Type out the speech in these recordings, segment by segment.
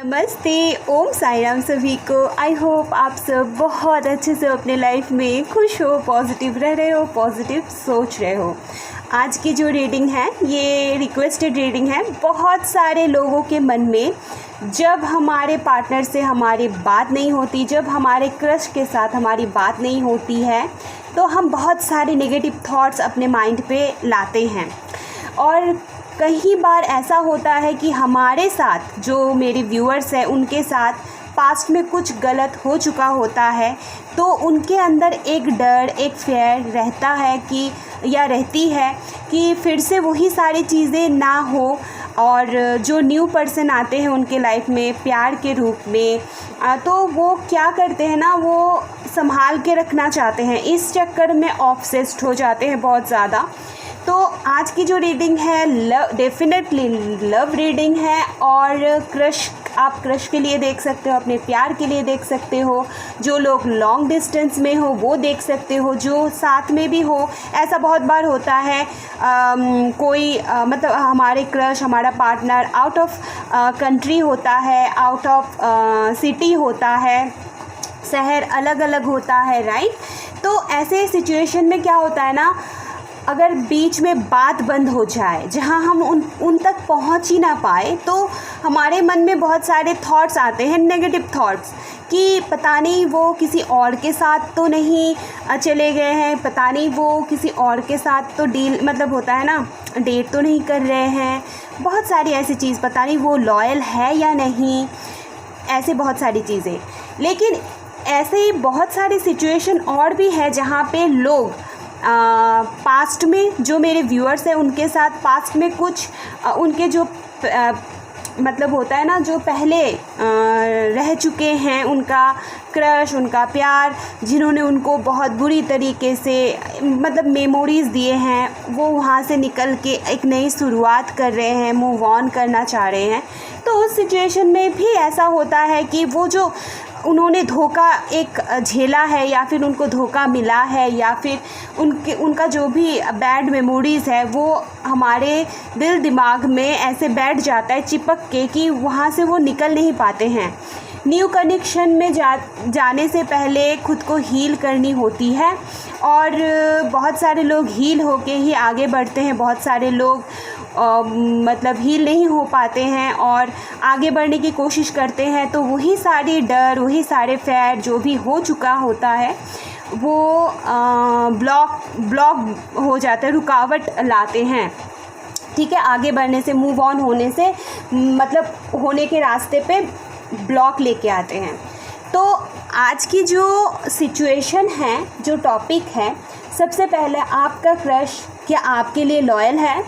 नमस्ते, ओम साई राम सभी को। आई होप आप सब बहुत अच्छे से अपने लाइफ में खुश हो, पॉजिटिव रह रहे हो, पॉजिटिव सोच रहे हो। आज की जो रीडिंग है ये रिक्वेस्टेड रीडिंग है। बहुत सारे लोगों के मन में जब हमारे पार्टनर से हमारी बात नहीं होती, जब हमारे क्रश के साथ हमारी बात नहीं होती है, तो हम बहुत सारे नेगेटिव थॉट्स अपने माइंड पे लाते हैं। और कई बार ऐसा होता है कि हमारे साथ, जो मेरे व्यूअर्स हैं उनके साथ पास्ट में कुछ गलत हो चुका होता है, तो उनके अंदर एक डर, एक फेयर रहता है कि या रहती है कि फिर से वही सारी चीज़ें ना हो। और जो न्यू पर्सन आते हैं उनके लाइफ में प्यार के रूप में, तो वो क्या करते हैं ना, वो संभाल के रखना चाहते हैं। इस चक्कर में ऑब्सेस्ड हो जाते हैं बहुत ज़्यादा। तो आज की जो रीडिंग है डेफिनेटली लव रीडिंग है। और क्रश, आप क्रश के लिए देख सकते हो, अपने प्यार के लिए देख सकते हो। जो लोग लॉन्ग डिस्टेंस में हो वो देख सकते हो, जो साथ में भी हो। ऐसा बहुत बार होता है मतलब हमारे क्रश, हमारा पार्टनर आउट ऑफ कंट्री होता है, आउट ऑफ सिटी होता है, शहर अलग अलग होता है, राइट। तो ऐसे सिचुएशन में क्या होता है ना, अगर बीच में बात बंद हो जाए, जहाँ हम उन तक पहुँच ही ना पाए, तो हमारे मन में बहुत सारे थॉट्स आते हैं, नेगेटिव थॉट्स, कि पता नहीं वो किसी और के साथ तो नहीं चले गए हैं, पता नहीं वो किसी और के साथ तो डील, मतलब होता है ना, डेट तो नहीं कर रहे हैं। बहुत सारी ऐसी चीज़, पता नहीं वो लॉयल है या नहीं, ऐसे बहुत सारी चीज़ें। लेकिन ऐसे ही बहुत सारी सिचुएशन और भी है जहाँ पे लोग पास्ट में, जो मेरे व्यूअर्स हैं उनके साथ पास्ट में कुछ उनके जो मतलब होता है ना, जो पहले रह चुके हैं, उनका क्रश, उनका प्यार, जिन्होंने उनको बहुत बुरी तरीके से मतलब मेमोरीज़ दिए हैं, वो वहाँ से निकल के एक नई शुरुआत कर रहे हैं, मूव ऑन करना चाह रहे हैं। तो उस सिचुएशन में भी ऐसा होता है कि वो जो उन्होंने धोखा एक झेला है, या फिर उनको धोखा मिला है, या फिर उनका जो भी बैड मेमोरीज़ है, वो हमारे दिल दिमाग में ऐसे बैठ जाता है चिपक के कि वहाँ से वो निकल नहीं पाते हैं। न्यू कनेक्शन में जाने से पहले खुद को हील करनी होती है। और बहुत सारे लोग हील होके ही आगे बढ़ते हैं, बहुत सारे लोग मतलब हील नहीं हो पाते हैं और आगे बढ़ने की कोशिश करते हैं। तो वही सारी डर, वही सारे फेयर जो भी हो चुका होता है, वो ब्लॉक हो जाता है, रुकावट लाते हैं, ठीक है। आगे बढ़ने से, मूव ऑन होने से, मतलब होने के रास्ते पे ब्लॉक लेके आते हैं। तो आज की जो सिचुएशन है, जो टॉपिक है, सबसे पहले आपका क्रश क्या आपके लिए लॉयल है?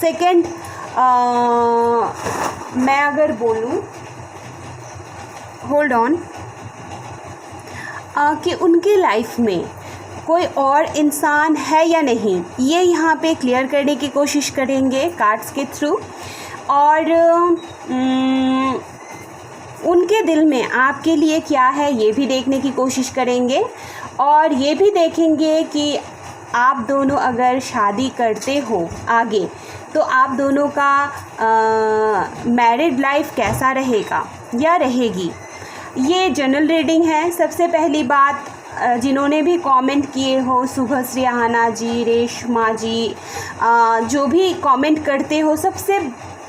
सेकंड, मैं अगर बोलूँ, होल्ड ऑन, कि उनकी लाइफ में कोई और इंसान है या नहीं, ये यहाँ पे क्लियर करने की कोशिश करेंगे कार्ड्स के थ्रू। और उनके दिल में आपके लिए क्या है ये भी देखने की कोशिश करेंगे। और ये भी देखेंगे कि आप दोनों अगर शादी करते हो आगे, तो आप दोनों का मैरिड लाइफ कैसा रहेगा या रहेगी। ये जनरल रीडिंग है। सबसे पहली बात, जिन्होंने भी कमेंट किए हो, शुभश्री आहाना जी, रेशमा जी, जो भी कमेंट करते हो, सबसे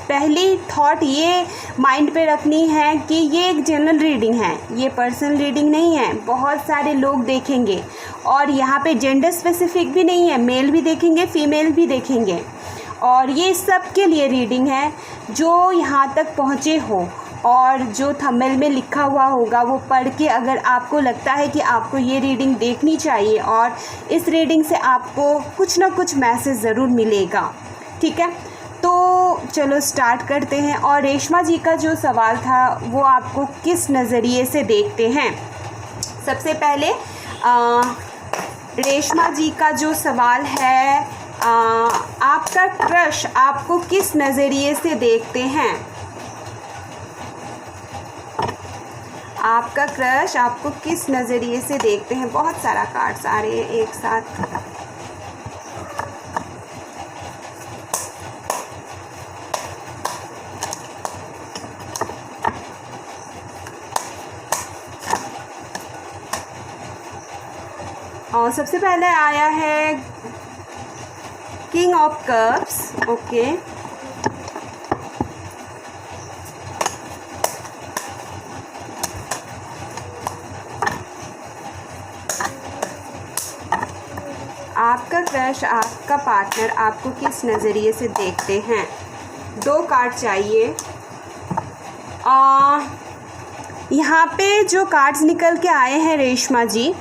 पहली थॉट ये माइंड पे रखनी है कि ये एक जनरल रीडिंग है, ये पर्सनल रीडिंग नहीं है। बहुत सारे लोग देखेंगे और यहाँ पे जेंडर स्पेसिफिक भी नहीं है, मेल भी देखेंगे, फीमेल भी देखेंगे। और ये सब के लिए रीडिंग है। जो यहाँ तक पहुँचे हो और जो थंबनेल में लिखा हुआ होगा वो पढ़ के अगर आपको लगता है कि आपको ये रीडिंग देखनी चाहिए और इस रीडिंग से आपको कुछ ना कुछ मैसेज ज़रूर मिलेगा, ठीक है। तो चलो स्टार्ट करते हैं। और रेशमा जी का जो सवाल था वो आपको किस नज़रिए से देखते हैं? सबसे पहले रेशमा जी का जो सवाल है, आपका क्रश आपको किस नज़रिए से देखते हैं? आपका क्रश आपको किस नज़रिए से देखते हैं? बहुत सारा कार्ड्स आ रहे हैं एक साथ। और सबसे पहले आया है किंग ऑफ कप्स। ओके, आपका क्रश, आपका पार्टनर आपको किस नज़रिए से देखते हैं। 2 कार्ड चाहिए। यहाँ पे जो कार्ड्स निकल के आए हैं रेशमा जी,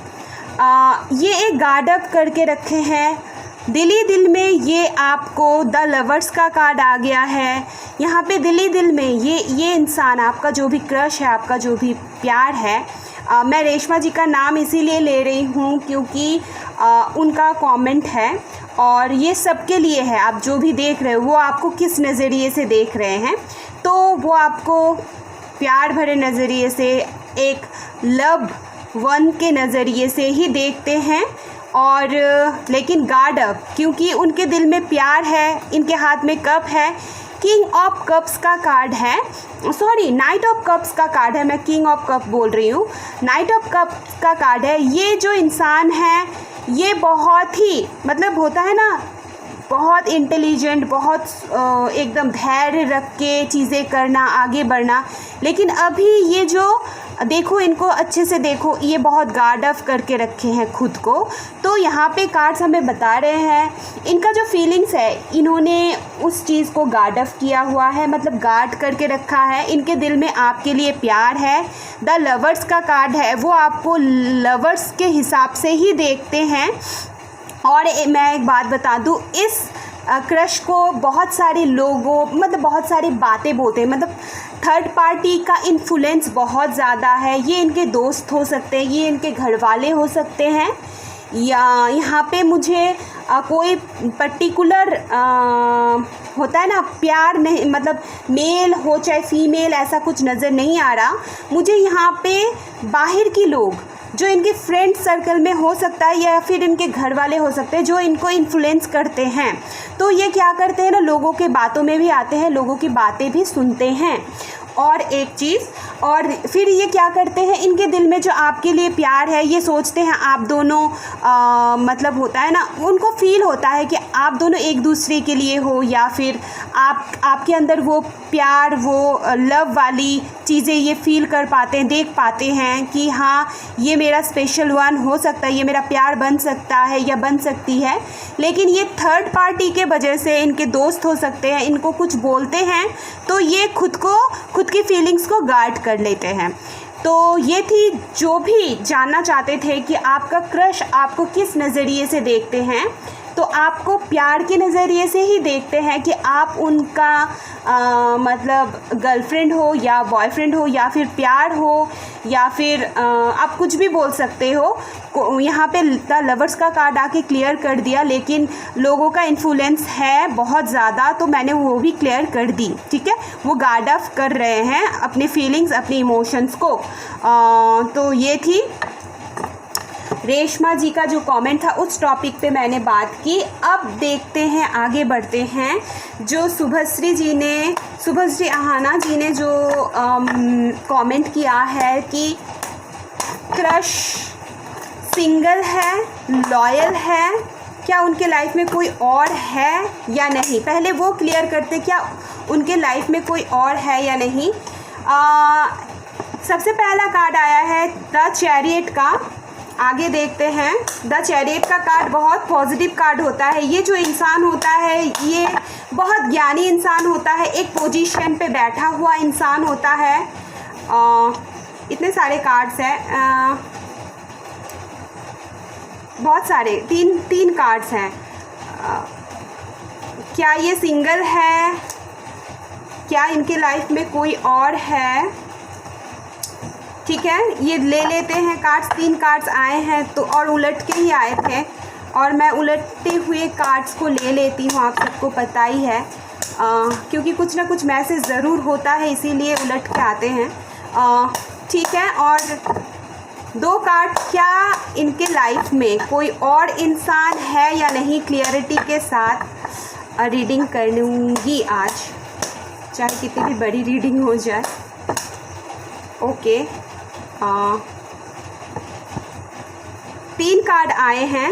ये एक गार्ड अप करके रखे हैं। दिली दिल में ये आपको द लवर्स का कार्ड आ गया है। यहाँ पे दिली दिल में ये इंसान, आपका जो भी क्रश है, आपका जो भी प्यार है, मैं रेशमा जी का नाम इसीलिए ले रही हूँ क्योंकि उनका कमेंट है और ये सबके लिए है। आप जो भी देख रहे हो वो आपको किस नज़रिए से देख रहे हैं, तो वो आपको प्यार भरे नज़रिए से, एक लव वन के नज़रिए से ही देखते हैं। और लेकिन गार्ड अप, क्योंकि उनके दिल में प्यार है, इनके हाथ में कप है, किंग ऑफ कप्स का कार्ड है, सॉरी नाइट ऑफ कप्स का कार्ड है, मैं किंग ऑफ कप बोल रही हूँ, नाइट ऑफ कप्स का कार्ड है। ये जो इंसान है ये बहुत ही, मतलब होता है ना, बहुत इंटेलिजेंट, बहुत एकदम धैर्य रख के चीज़ें करना, आगे बढ़ना। लेकिन अभी ये जो देखो, इनको अच्छे से देखो, ये बहुत गार्ड अप करके रखे हैं खुद को। तो यहाँ पे कार्ड्स हमें बता रहे हैं इनका जो फीलिंग्स है, इन्होंने उस चीज़ को गार्ड अप किया हुआ है, मतलब गार्ड करके रखा है। इनके दिल में आपके लिए प्यार है। द लवर्स का कार्ड है, वो आपको लवर्स के हिसाब से ही देखते हैं। और मैं एक बात बता दूँ, इस क्रश को बहुत सारे लोगों, मतलब बहुत सारी बातें बोलते हैं, मतलब थर्ड पार्टी का इन्फ्लुएंस बहुत ज़्यादा है। ये इनके दोस्त हो सकते हैं, ये इनके घर वाले हो सकते हैं, या यहाँ पे मुझे कोई पर्टिकुलर होता है ना प्यार नहीं, मतलब मेल हो चाहे फीमेल, ऐसा कुछ नज़र नहीं आ रहा मुझे। यहाँ पे बाहर की लोग जो इनके फ्रेंड सर्कल में हो सकता है, या फिर इनके घर वाले हो सकते हैं, जो इनको इन्फ्लुएंस करते हैं। तो ये क्या करते हैं ना, लोगों के बातों में भी आते हैं, लोगों की बातें भी सुनते हैं। और एक चीज़, और फिर ये क्या करते हैं, इनके दिल में जो आपके लिए प्यार है, ये सोचते हैं आप दोनों मतलब होता है ना, उनको फील होता है कि आप दोनों एक दूसरे के लिए हो, या फिर आपके अंदर वो प्यार, वो लव वाली चीज़ें ये फील कर पाते हैं, देख पाते हैं कि हाँ ये मेरा स्पेशल वन हो सकता है, ये मेरा प्यार बन सकता है या बन सकती है। लेकिन ये थर्ड पार्टी के वजह से, इनके दोस्त हो सकते हैं, इनको कुछ बोलते हैं तो ये खुद की फीलिंग्स को गार्ड कर लेते हैं। तो ये थी, जो भी जानना चाहते थे कि आपका क्रश आपको किस नज़रिए से देखते हैं, तो आपको प्यार के नज़रिए से ही देखते हैं कि आप उनका मतलब गर्लफ्रेंड हो या बॉयफ्रेंड हो, या फिर प्यार हो, या फिर आप कुछ भी बोल सकते हो। यहाँ पे द लवर्स का कार्ड आके क्लियर कर दिया, लेकिन लोगों का इन्फ्लुएंस है बहुत ज़्यादा, तो मैंने वो भी क्लियर कर दी। ठीक है, वो गार्ड अप कर रहे हैं अपनी फीलिंग्स, अपनी इमोशंस को। तो ये थी रेशमा जी का जो कमेंट था, उस टॉपिक पे मैंने बात की। अब देखते हैं, आगे बढ़ते हैं। जो शुभश्री आहाना जी ने जो कमेंट किया है कि क्रश सिंगल है, लॉयल है, क्या उनके लाइफ में कोई और है या नहीं, पहले वो क्लियर करते, क्या उनके लाइफ में कोई और है या नहीं। सबसे पहला कार्ड आया है द चैरियट का। आगे देखते हैं। द चैरियट का कार्ड बहुत पॉजिटिव कार्ड होता है। ये जो इंसान होता है ये बहुत ज्ञानी इंसान होता है, एक पोजीशन पे बैठा हुआ इंसान होता है। इतने सारे कार्ड्स हैं, बहुत सारे, तीन कार्ड्स हैं। क्या ये सिंगल है, क्या इनके लाइफ में कोई और है। ठीक है, ये ले लेते हैं कार्ड्स। 3 कार्ड्स आए हैं तो, और उलट के ही आए थे, और मैं उलटते हुए कार्ड्स को ले लेती हूँ, आप सबको पता ही है, क्योंकि कुछ ना कुछ मैसेज ज़रूर होता है, इसीलिए उलट के आते हैं। ठीक है, और 2 कार्ड, क्या इनके लाइफ में कोई और इंसान है या नहीं, क्लियरिटी के साथ रीडिंग करूँगी आज, चाहे कितनी भी बड़ी रीडिंग हो जाए। ओके, 3 कार्ड आए हैं।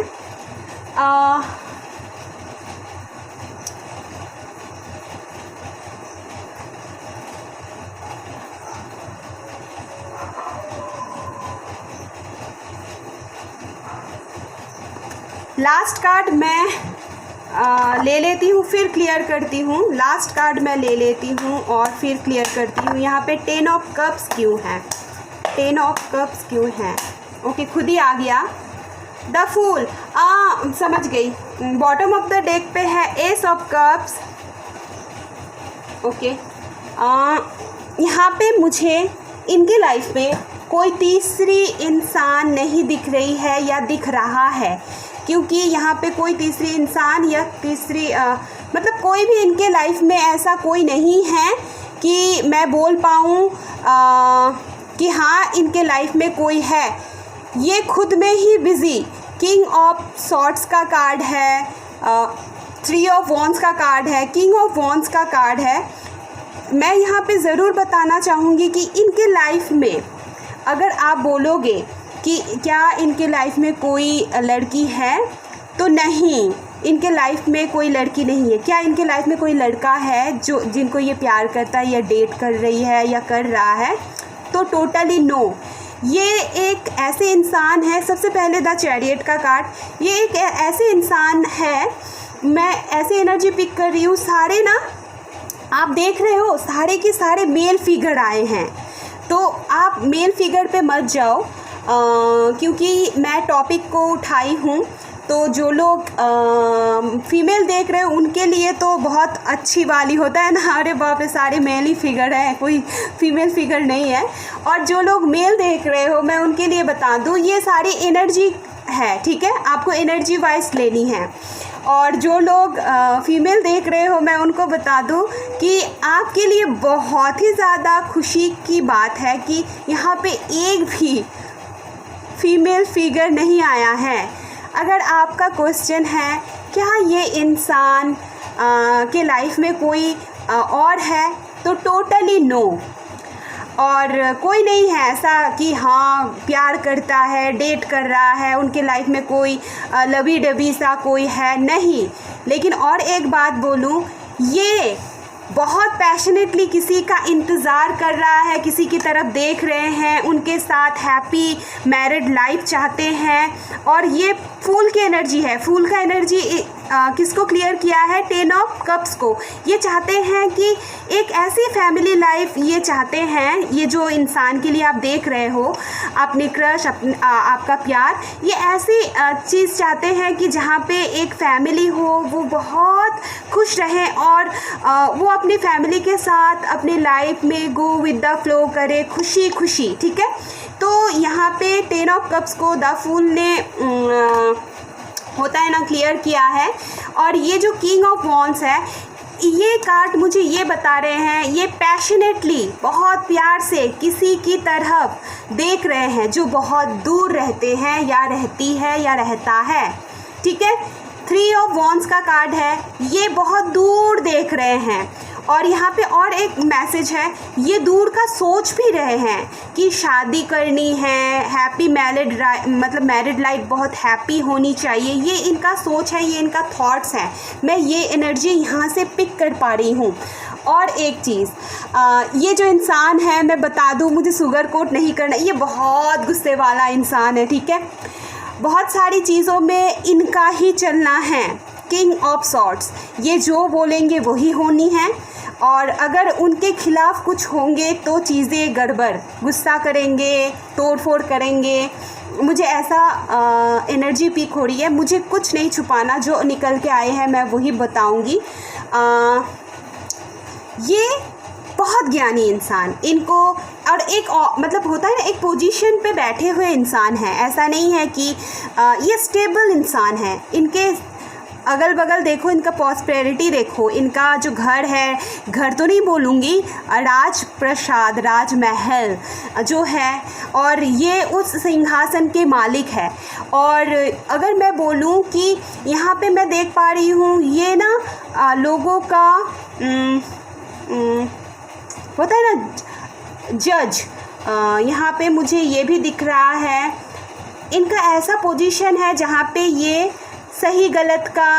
लास्ट कार्ड मैं ले लेती हूँ, फिर क्लियर करती हूँ। लास्ट कार्ड मैं ले लेती हूँ और फिर क्लियर करती हूँ। यहाँ पे 10 ऑफ कप्स क्यों है, 10 ऑफ कप्स क्यों है? ओके, खुद ही आ गया। द फूल, समझ गई। बॉटम ऑफ द डेक पे है एस ऑफ कप्स। ओके, यहाँ पे मुझे इनके लाइफ में कोई तीसरी इंसान नहीं दिख रही है या दिख रहा है, क्योंकि यहाँ पे कोई तीसरी इंसान या तीसरी मतलब कोई भी इनके लाइफ में ऐसा कोई नहीं है कि मैं बोल पाऊँ कि हाँ इनके लाइफ में कोई है। ये खुद में ही बिज़ी। किंग ऑफ सॉर्ड्स का कार्ड है, 3 ऑफ वॉन्ड्स का कार्ड है, किंग ऑफ वॉन्ड्स का कार्ड है। मैं यहाँ पे ज़रूर बताना चाहूँगी कि इनके लाइफ में अगर आप बोलोगे कि क्या इनके लाइफ में कोई लड़की है, तो नहीं, इनके लाइफ में कोई लड़की नहीं है। क्या इनके लाइफ में कोई लड़का है जो जिनको ये प्यार करता है या डेट कर रही है या कर रहा है? तो टोटली नो। ये एक ऐसे इंसान है, सबसे पहले द चैरियट का कार्ड, ये एक ऐसे इंसान है, मैं ऐसे एनर्जी पिक कर रही हूँ। सारे ना आप देख रहे हो, सारे के सारे मेल फिगर आए हैं, तो आप मेल फिगर पे मत जाओ, क्योंकि मैं टॉपिक को उठाई हूँ। तो जो लोग फीमेल देख रहे हो उनके लिए तो बहुत अच्छी वाली होता है ना, अरे बाप रे सारे मेल ही फिगर है, कोई फीमेल फिगर नहीं है। और जो लोग मेल देख रहे हो मैं उनके लिए बता दूँ, ये सारी एनर्जी है, ठीक है, आपको एनर्जी वाइज लेनी है। और जो लोग फीमेल देख रहे हो मैं उनको बता दूं कि आपके लिए बहुत ही ज़्यादा खुशी की बात है कि यहाँ पे एक भी फीमेल फिगर नहीं आया है। अगर आपका क्वेश्चन है क्या ये इंसान के लाइफ में कोई और है, तो टोटली नो। और कोई नहीं है ऐसा कि हाँ प्यार करता है, डेट कर रहा है, उनके लाइफ में कोई लवी डबी सा कोई है, नहीं। लेकिन और एक बात बोलूँ, ये बहुत पैशनेटली किसी का इंतज़ार कर रहा है, किसी की तरफ देख रहे हैं, उनके साथ हैप्पी मैरिड लाइफ चाहते हैं। और ये फूल की एनर्जी है, फूल का एनर्जी किसको क्लियर किया है? 10 ऑफ कप्स को। ये चाहते हैं कि एक ऐसी फैमिली लाइफ ये चाहते हैं, ये जो इंसान के लिए आप देख रहे हो, अपनी क्रश, आपका प्यार, ये ऐसी चीज़ चाहते हैं कि जहाँ पे एक फैमिली हो, वो बहुत खुश रहें और वो अपनी फैमिली के साथ अपनी लाइफ में गो विद द फ्लो करे, खुशी खुशी, ठीक है। तो यहाँ पे 10 ऑफ कप्स को द फूल ने होता है ना क्लियर किया है। और ये जो किंग ऑफ वॉन्ड्स है, ये कार्ड मुझे ये बता रहे हैं, ये पैशनेटली बहुत प्यार से किसी की तरफ देख रहे हैं जो बहुत दूर रहते हैं या रहती है या रहता है, ठीक है। 3 ऑफ वॉन्ड्स का कार्ड है, ये बहुत दूर देख रहे हैं। और यहाँ पे और एक मैसेज है, ये दूर का सोच भी रहे हैं कि शादी करनी है, हैप्पी मैरिड लाइफ बहुत हैप्पी होनी चाहिए, ये इनका सोच है, ये इनका थॉट्स है। मैं ये एनर्जी यहाँ से पिक कर पा रही हूँ। और एक चीज़, ये जो इंसान है मैं बता दूँ, मुझे शुगर कोट नहीं करना, ये बहुत गुस्से वाला इंसान है, ठीक है। बहुत सारी चीज़ों में इनका ही चलना है। किंग ऑफ सॉर्ड्स, ये जो बोलेंगे वही होनी है, और अगर उनके खिलाफ कुछ होंगे तो चीज़ें गड़बड़, गुस्सा करेंगे, तोड़ फोड़ करेंगे। मुझे ऐसा एनर्जी पिक हो रही है, मुझे कुछ नहीं छुपाना, जो निकल के आए हैं मैं वही बताऊंगी। ये बहुत ज्ञानी इंसान, इनको और एक मतलब होता है ना, एक पोजीशन पे बैठे हुए इंसान है, ऐसा नहीं है कि ये स्टेबल इंसान है। इनके अगल बगल देखो, इनका प्रॉस्पेरिटी देखो, इनका जो घर है, घर तो नहीं बोलूँगी, राजप्रसाद, राजमहल जो है, और ये उस सिंहासन के मालिक है। और अगर मैं बोलूँ कि यहाँ पे मैं देख पा रही हूँ, ये ना लोगों का होता है ना जज, यहाँ पे मुझे ये भी दिख रहा है, इनका ऐसा पोजीशन है जहाँ पे ये सही गलत का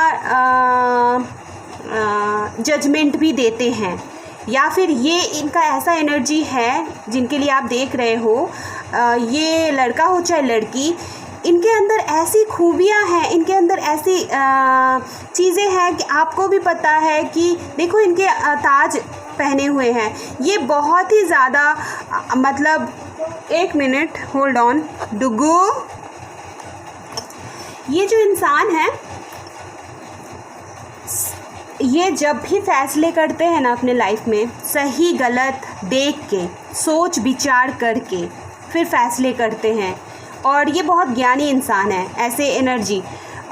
जजमेंट भी देते हैं, या फिर ये इनका ऐसा एनर्जी है जिनके लिए आप देख रहे हो, ये लड़का हो चाहे लड़की, इनके अंदर ऐसी खूबियाँ हैं, इनके अंदर ऐसी चीज़ें हैं कि आपको भी पता है कि देखो इनके ताज पहने हुए हैं, ये बहुत ही ज़्यादा मतलब, एक मिनट होल्ड ऑन डुगू, ये जो इंसान है ये जब भी फैसले करते हैं ना अपने लाइफ में, सही गलत देख के, सोच विचार करके फिर फैसले करते हैं। और ये बहुत ज्ञानी इंसान है, ऐसे एनर्जी,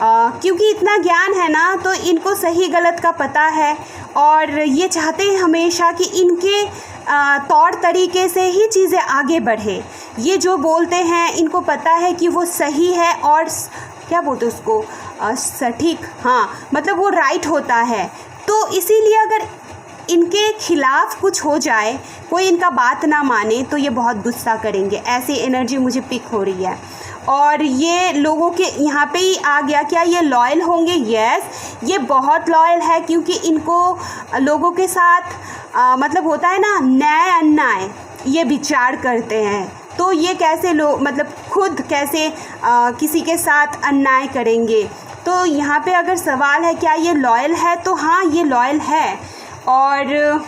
क्योंकि इतना ज्ञान है ना तो इनको सही गलत का पता है, और ये चाहते हैं हमेशा कि इनके तौर तरीके से ही चीज़ें आगे बढ़े। ये जो बोलते हैं इनको पता है कि वो सही है, और क्या बोलते हैं उसको, सटीक, हाँ मतलब वो राइट होता है। तो इसीलिए अगर इनके खिलाफ कुछ हो जाए, कोई इनका बात ना माने, तो ये बहुत गुस्सा करेंगे। ऐसी एनर्जी मुझे पिक हो रही है। और ये लोगों के यहाँ पे ही आ गया, क्या ये लॉयल होंगे? यस, ये बहुत लॉयल है, क्योंकि इनको लोगों के साथ मतलब होता है ना न्याय अन्याय, ये विचार करते हैं। तो ये कैसे लोग मतलब खुद कैसे किसी के साथ अन्याय करेंगे। तो यहाँ पे अगर सवाल है क्या ये लॉयल है, तो हाँ ये लॉयल है, और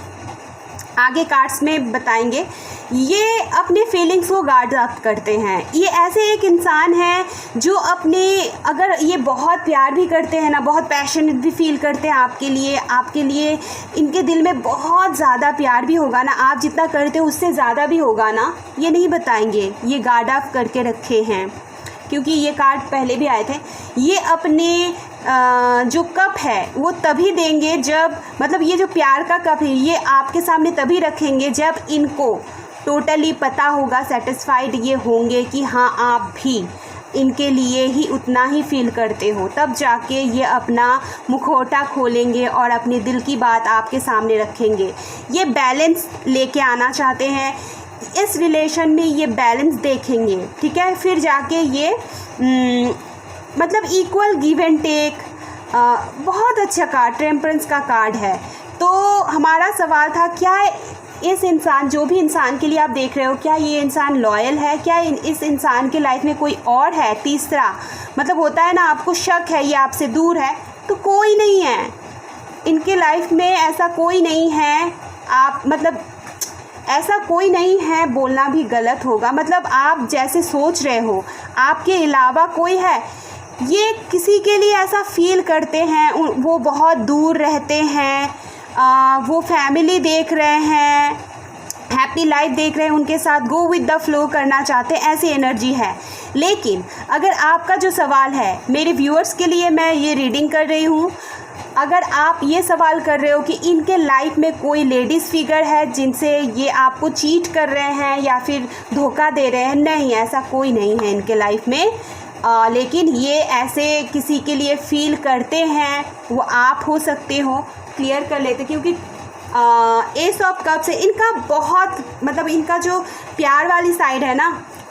आगे कार्ड्स में बताएंगे। ये अपने फीलिंग्स को गार्ड अप करते हैं। ये ऐसे एक इंसान है जो अपने, अगर ये बहुत प्यार भी करते हैं ना, बहुत पैशनेट भी फील करते हैं आपके लिए इनके दिल में बहुत ज़्यादा प्यार भी होगा ना, आप जितना करते हो उससे ज़्यादा भी होगा ना, ये नहीं बताएंगे, ये गार्ड अप करके रखे हैं। क्योंकि ये कार्ड पहले भी आए थे। ये अपने जो कप है वो तभी देंगे जब, मतलब ये जो प्यार का कप है ये आपके सामने तभी रखेंगे जब इनको टोटली पता होगा, सेटिस्फाइड ये होंगे कि हाँ आप भी इनके लिए ही उतना ही फील करते हो, तब जाके ये अपना मुखौटा खोलेंगे और अपने दिल की बात आपके सामने रखेंगे। ये बैलेंस लेके आना चाहते हैं इस रिलेशन में, ये बैलेंस देखेंगे, ठीक है। फिर जाके ये मतलब इक्वल गिव एंड टेक, बहुत अच्छा कार्ड, टेम्परेंस का कार्ड है। तो हमारा सवाल था क्या इस इंसान, जो भी इंसान के लिए आप देख रहे हो, क्या ये इंसान लॉयल है? क्या इस इंसान के लाइफ में कोई और है तीसरा? मतलब होता है ना आपको शक है ये आपसे दूर है, तो कोई नहीं है इनके लाइफ में, ऐसा कोई नहीं है। आप मतलब ऐसा कोई नहीं है बोलना भी गलत होगा, मतलब आप जैसे सोच रहे हो आपके अलावा कोई है, ये किसी के लिए ऐसा फील करते हैं। वो बहुत दूर रहते हैं, वो फैमिली देख रहे हैं, हैप्पी लाइफ देख रहे हैं, उनके साथ गो विद द फ्लो करना चाहते हैं, ऐसी एनर्जी है। लेकिन अगर आपका जो सवाल है, मेरे व्यूअर्स के लिए मैं ये रीडिंग कर रही हूँ, अगर आप ये सवाल कर रहे हो कि इनके लाइफ में कोई लेडीज़ फिगर है जिनसे ये आपको चीट कर रहे हैं या फिर धोखा दे रहे हैं, नहीं, ऐसा कोई नहीं है इनके लाइफ में। लेकिन ये ऐसे किसी के लिए फील करते हैं, वो आप हो सकते हो। क्लियर कर लेते, क्योंकि एस ऑफ कप्स से इनका बहुत, मतलब इनका जो प्यार वाली साइड है ना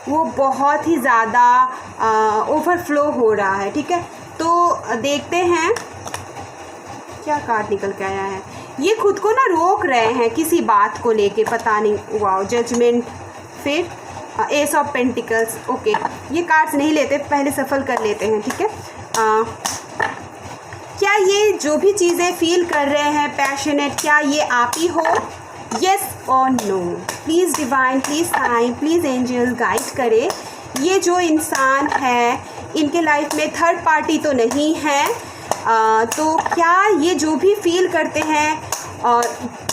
वो बहुत ही ज़्यादा ओवरफ्लो हो रहा है, ठीक है। तो देखते हैं क्या कार्ड निकल के आया है। ये खुद को ना रोक रहे हैं किसी बात को लेके, पता नहीं, वाओ, जजमेंट, फिर एस ऑफ पेंटिकल्स। ओके, ये कार्ड्स नहीं लेते, पहले सफल कर लेते हैं, ठीक है। क्या ये जो भी चीज़ें फील कर रहे हैं पैशनेट, क्या ये आप ही हो? येस और no? Please divine, please sign, please angels guide करें। ये जो इंसान है इनके लाइफ में थर्ड पार्टी तो नहीं है, तो क्या ये जो भी फील करते हैं, और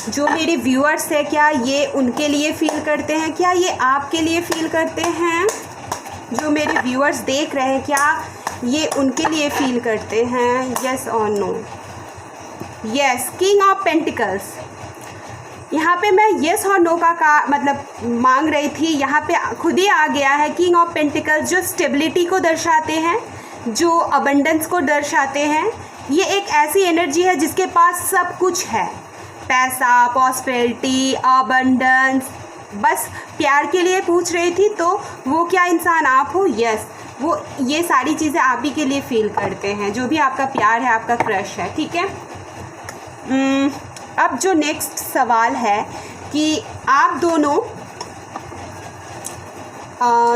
जो मेरे व्यूअर्स है क्या ये उनके लिए फ़ील करते हैं? क्या ये आपके लिए फ़ील करते हैं? जो मेरे व्यूअर्स देख रहे हैं क्या ये उनके लिए फ़ील करते हैं? यस और no? Yes, king of pentacles. यहाँ पे मैं येस और नो का मतलब मांग रही थी, यहाँ पे खुद ही आ गया है किंग ऑफ पेंटिकल्स, जो स्टेबिलिटी को दर्शाते हैं, जो अबंडेंस को दर्शाते हैं। ये एक ऐसी एनर्जी है जिसके पास सब कुछ है, पैसा, प्रॉस्पेरिटी, अबंडेंस। बस प्यार के लिए पूछ रही थी, तो वो क्या इंसान आप हो? यस, वो ये सारी चीज़ें आप ही के लिए फील करते हैं, जो भी आपका प्यार है, आपका क्रश है, ठीक है। अब जो नेक्स्ट सवाल है कि आप दोनों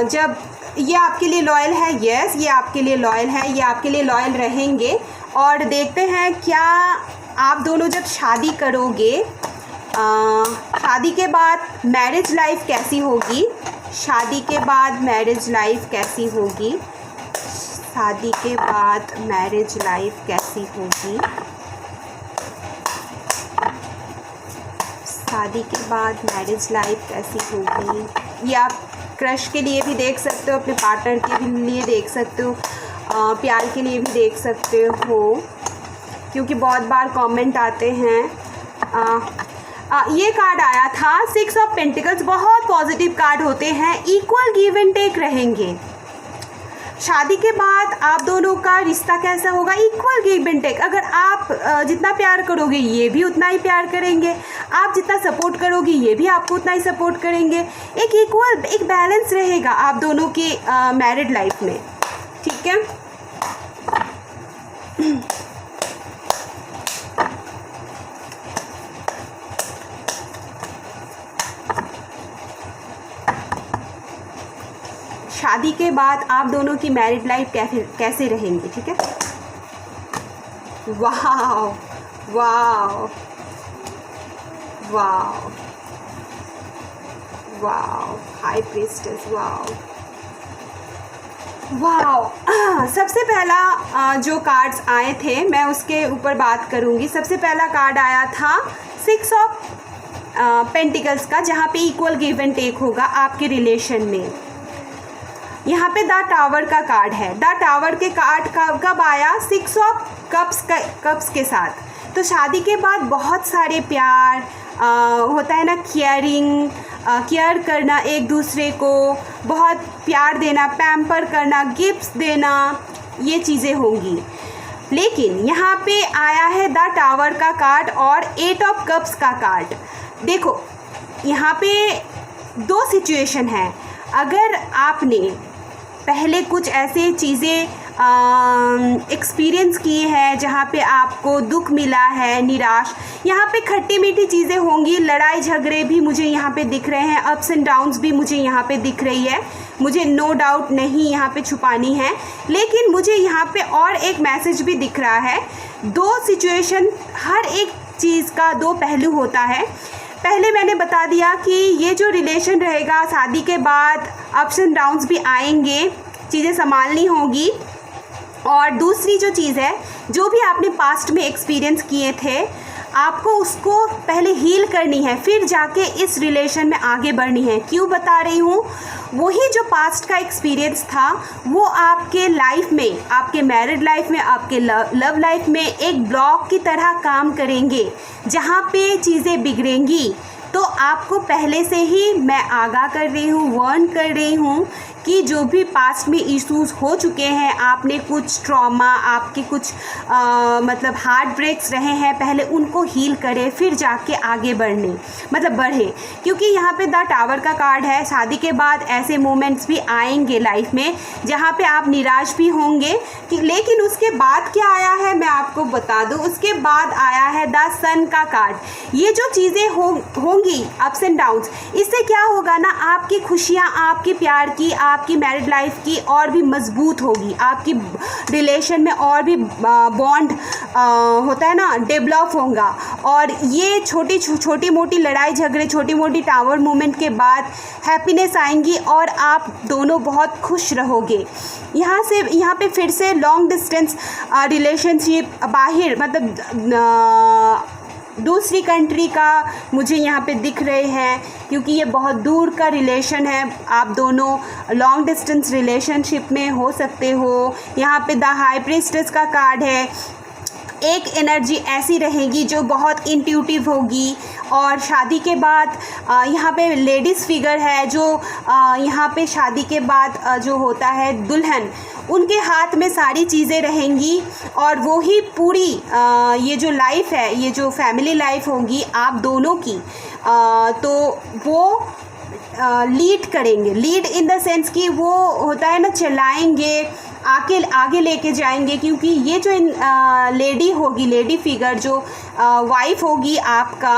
जब ये आपके लिए लॉयल है, यस ये आपके लिए लॉयल है, ये आपके लिए लॉयल रहेंगे। और देखते हैं क्या आप दोनों जब शादी करोगे, शादी के बाद मैरिज लाइफ कैसी होगी, शादी के बाद मैरिज लाइफ कैसी होगी, शादी के बाद मैरिज लाइफ कैसी होगी, शादी के बाद मैरिज लाइफ कैसी होगी। ये आप क्रश के लिए भी देख सकते हो, अपने पार्टनर के भी लिए देख सकते हो, प्यार के लिए भी देख सकते हो, क्योंकि बहुत बार कमेंट आते हैं। ये कार्ड आया था 6 ऑफ पेंटिकल्स, बहुत पॉजिटिव कार्ड होते हैं, इक्वल गिव एंड टेक रहेंगे। शादी के बाद आप दोनों का रिश्ता कैसा होगा, इक्वल गिव एंड टेक। अगर आप जितना प्यार करोगे ये भी उतना ही प्यार करेंगे, आप जितना सपोर्ट करोगे ये भी आपको उतना ही सपोर्ट करेंगे। एक इक्वल, एक बैलेंस रहेगा आप दोनों की मैरिड लाइफ में, ठीक है। शादी के बाद आप दोनों की मैरिड लाइफ कैसे रहेंगी, ठीक है। Wow wow wow wow, high priestess, wow wow. सबसे पहला जो कार्ड्स आए थे मैं उसके ऊपर बात करूंगी। सबसे पहला कार्ड आया था 6 ऑफ पेंटिकल्स का, जहाँ पे इक्वल गिव एंड टेक होगा आपके रिलेशन में। यहाँ पे द टावर का कार्ड है। द टावर के कार्ड कब आया, 6 ऑफ कप्स के साथ। तो शादी के बाद बहुत सारे प्यार होता है ना, केयर करना, एक दूसरे को बहुत प्यार देना, पैम्पर करना, गिफ्ट्स देना, ये चीज़ें होंगी। लेकिन यहाँ पे आया है द टावर का कार्ड और 8 ऑफ कप्स का कार्ड। देखो यहाँ पे 2 सिचुएशन है। अगर आपने पहले कुछ ऐसे चीज़ें एक्सपीरियंस किए हैं जहाँ पे आपको दुख मिला है, निराश, यहाँ पे खट्टी मीठी चीज़ें होंगी, लड़ाई झगड़े भी मुझे यहाँ पे दिख रहे हैं, अप्स एंड डाउन्स भी मुझे यहाँ पे दिख रही है, मुझे नो डाउट नहीं यहाँ पे छुपानी है। लेकिन मुझे यहाँ पे और एक मैसेज भी दिख रहा है। 2 सिचुएशन, हर एक चीज़ का 2 पहलू होता है। पहले मैंने बता दिया कि ये जो रिलेशन रहेगा शादी के बाद अप्स एंड डाउन्स भी आएंगे, चीज़ें संभालनी होगी। और दूसरी जो चीज़ है, जो भी आपने पास्ट में एक्सपीरियंस किए थे, आपको उसको पहले हील करनी है, फिर जाके इस रिलेशन में आगे बढ़नी है। क्यों बता रही हूँ, वही जो पास्ट का एक्सपीरियंस था वो आपके लाइफ में, आपके मैरिड लाइफ में, आपके लव लाइफ में एक ब्लॉक की तरह काम करेंगे, जहाँ पे चीज़ें बिगड़ेंगी। तो आपको पहले से ही मैं आगाह कर रही हूँ, वार्न कर रही हूँ कि जो भी पास्ट में इश्यूज़ हो चुके हैं, आपने कुछ ट्रॉमा, आपके कुछ मतलब हार्ट ब्रेक्स रहे हैं, पहले उनको हील करें, फिर जाके आगे बढ़े। क्योंकि यहाँ पे द टावर का कार्ड है। शादी के बाद ऐसे मोमेंट्स भी आएंगे लाइफ में जहाँ पे आप निराश भी होंगे लेकिन उसके बाद क्या आया है मैं आपको बता दूँ। उसके बाद आया है द सन का कार्ड। ये जो चीज़ें होंगी अप्स एंड डाउन्स, इससे क्या होगा ना, आपकी खुशियाँ, आपकी प्यार की, आपकी मैरिड लाइफ की और भी मजबूत होगी, आपकी रिलेशन में और भी बॉन्ड होता है ना, डेवलप होगा। और ये छोटी मोटी लड़ाई झगड़े, छोटी मोटी टावर मूवमेंट के बाद हैप्पीनेस आएंगी और आप दोनों बहुत खुश रहोगे। यहाँ पे फिर से लॉन्ग डिस्टेंस रिलेशनशिप, बाहर मतलब दूसरी कंट्री का मुझे यहाँ पे दिख रहे हैं, क्योंकि ये बहुत दूर का रिलेशन है। आप दोनों लॉन्ग डिस्टेंस रिलेशनशिप में हो सकते हो। यहाँ पे द हाई प्रीस्टेस का कार्ड है। एक एनर्जी ऐसी रहेगी जो बहुत इंट्यूटिव होगी। और शादी के बाद यहाँ पे लेडीज़ फिगर है जो यहाँ पे शादी के बाद जो होता है दुल्हन, उनके हाथ में सारी चीज़ें रहेंगी और वो ही पूरी ये जो लाइफ है, ये जो फैमिली लाइफ होगी आप दोनों की, तो वो लीड करेंगे। लीड इन द सेंस कि वो होता है ना, चलाएंगे, आगे लेके जाएंगे, क्योंकि ये जो लेडी होगी, लेडी फिगर जो वाइफ होगी आपका,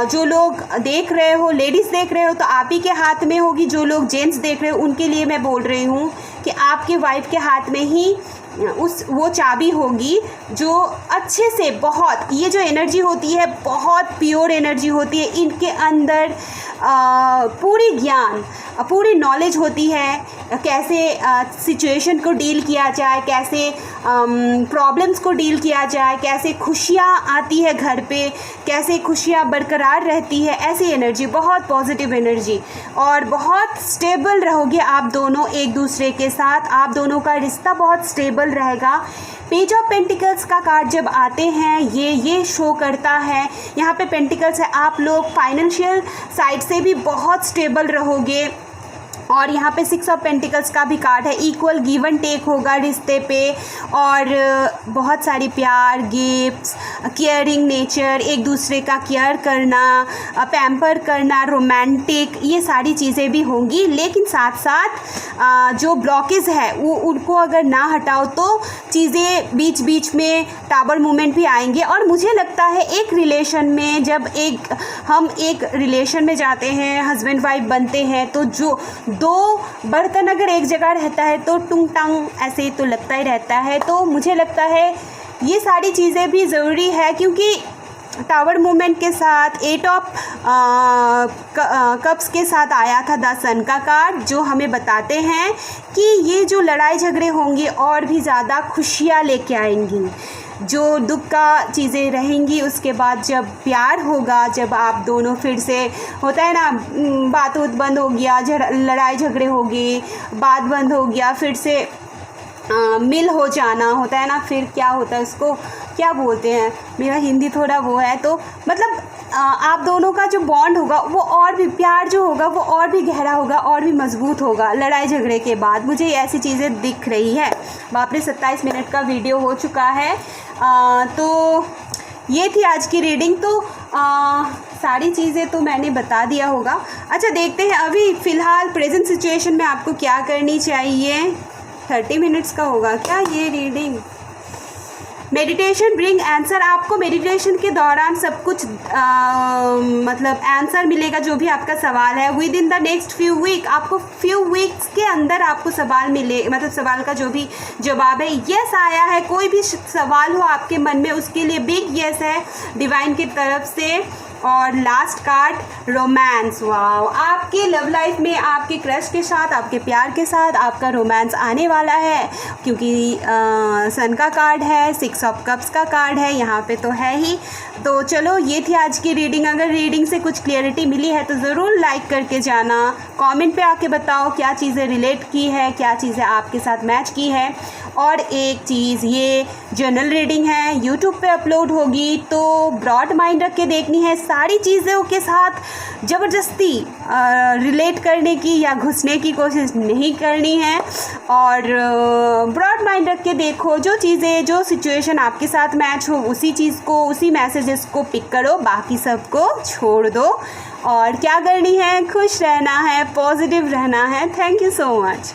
जो लोग देख रहे हो, लेडीज़ देख रहे हो तो आप ही के हाथ में होगी। जो लोग जेंट्स देख रहे हो उनके लिए मैं बोल रही हूँ कि आपके वाइफ के हाथ में ही वो चाबी होगी, जो अच्छे से, बहुत, ये जो एनर्जी होती है बहुत प्योर एनर्जी होती है। इनके अंदर पूरी ज्ञान, पूरी नॉलेज होती है, कैसे सिचुएशन को डील किया जाए, कैसे प्रॉब्लम्स को डील किया जाए, कैसे खुशियाँ आती है घर पे, कैसे खुशियाँ बरकरार रहती है। ऐसी एनर्जी, बहुत पॉजिटिव एनर्जी, और बहुत स्टेबल रहोगे आप दोनों एक दूसरे के साथ। आप दोनों का रिश्ता बहुत स्टेबल रहेगा। पेज ऑफ पेंटिकल्स का कार्ड जब आते हैं ये शो करता है, यहाँ पे पेंटिकल्स है, आप लोग फाइनेंशियल साइड से भी बहुत स्टेबल रहोगे। और यहाँ पे 6 ऑफ पेंटिकल्स का भी कार्ड है, इक्वल गिव एंड टेक होगा रिश्ते पे, और बहुत सारी प्यार, गिफ्ट्स, केयरिंग नेचर, एक दूसरे का केयर करना, पैम्पर करना, रोमांटिक, ये सारी चीज़ें भी होंगी। लेकिन साथ साथ जो ब्लॉकेज है वो उनको अगर ना हटाओ तो चीज़ें बीच बीच में टावर मूवमेंट भी आएंगे। और मुझे लगता है एक रिलेशन में, जब हम एक रिलेशन में जाते हैं, हस्बैंड वाइफ बनते हैं, तो जो 2 बर्तन अगर एक जगह रहता है तो टुंग टांग ऐसे तो लगता ही रहता है। तो मुझे लगता है ये सारी चीज़ें भी ज़रूरी है, क्योंकि टावर मूवमेंट के साथ 8 ऑफ कप्स के साथ आया था द सन का कार्ड, जो हमें बताते हैं कि ये जो लड़ाई झगड़े होंगे और भी ज़्यादा खुशियाँ लेके आएंगी। जो दुख का चीज़ें रहेंगी, उसके बाद जब प्यार होगा, जब आप दोनों फिर से, होता है ना, बात बंद हो गया, लड़ाई झगड़े हो गए, बात बंद हो गया, फिर से मिल हो जाना होता है ना, फिर क्या होता है, उसको क्या बोलते हैं, मेरा हिंदी थोड़ा वो है, तो मतलब आप दोनों का जो बॉन्ड होगा वो और भी, प्यार जो होगा वो और भी गहरा होगा, और भी मजबूत होगा लड़ाई झगड़े के बाद। मुझे ऐसी चीज़ें दिख रही है। बाप रे, 27 मिनट का वीडियो हो चुका है। तो ये थी आज की रीडिंग। तो सारी चीज़ें तो मैंने बता दिया होगा। अच्छा, देखते हैं अभी फ़िलहाल प्रेजेंट सिचुएशन में आपको क्या करनी चाहिए। 30 मिनट्स का होगा क्या ये रीडिंग? Meditation bring answer. आपको मेडिटेशन के दौरान सब कुछ मतलब आंसर मिलेगा, जो भी आपका सवाल है। Within the next few week, आपको फ्यू वीक्स के अंदर आपको सवाल मिले, मतलब सवाल का जो भी जवाब है, यस आया है। कोई भी सवाल हो आपके मन में, उसके लिए बिग यस है डिवाइन की तरफ से। और लास्ट कार्ड रोमांस। वाओ, आपके लव लाइफ में आपके क्रश के साथ, आपके प्यार के साथ आपका रोमांस आने वाला है, क्योंकि सन का कार्ड है, 6 ऑफ कप्स का कार्ड है, यहाँ पे तो है ही। तो चलो, ये थी आज की रीडिंग। अगर रीडिंग से कुछ क्लियरिटी मिली है तो ज़रूर लाइक करके जाना, कमेंट पे आके बताओ क्या चीज़ें रिलेट की है, क्या चीज़ें आपके साथ मैच की है। और एक चीज़, ये जनरल रीडिंग है, यूट्यूब पे अपलोड होगी, तो ब्रॉड माइंड रख के देखनी है। सारी चीज़ों के साथ ज़बरदस्ती रिलेट करने की या घुसने की कोशिश नहीं करनी है। और ब्रॉड माइंड रख के देखो, जो चीज़ें, जो सिचुएशन आपके साथ मैच हो, उसी चीज़ को, उसी मैसेजेस को पिक करो, बाकी सबको छोड़ दो। और क्या करनी है, खुश रहना है, पॉजिटिव रहना है। Thank you so much.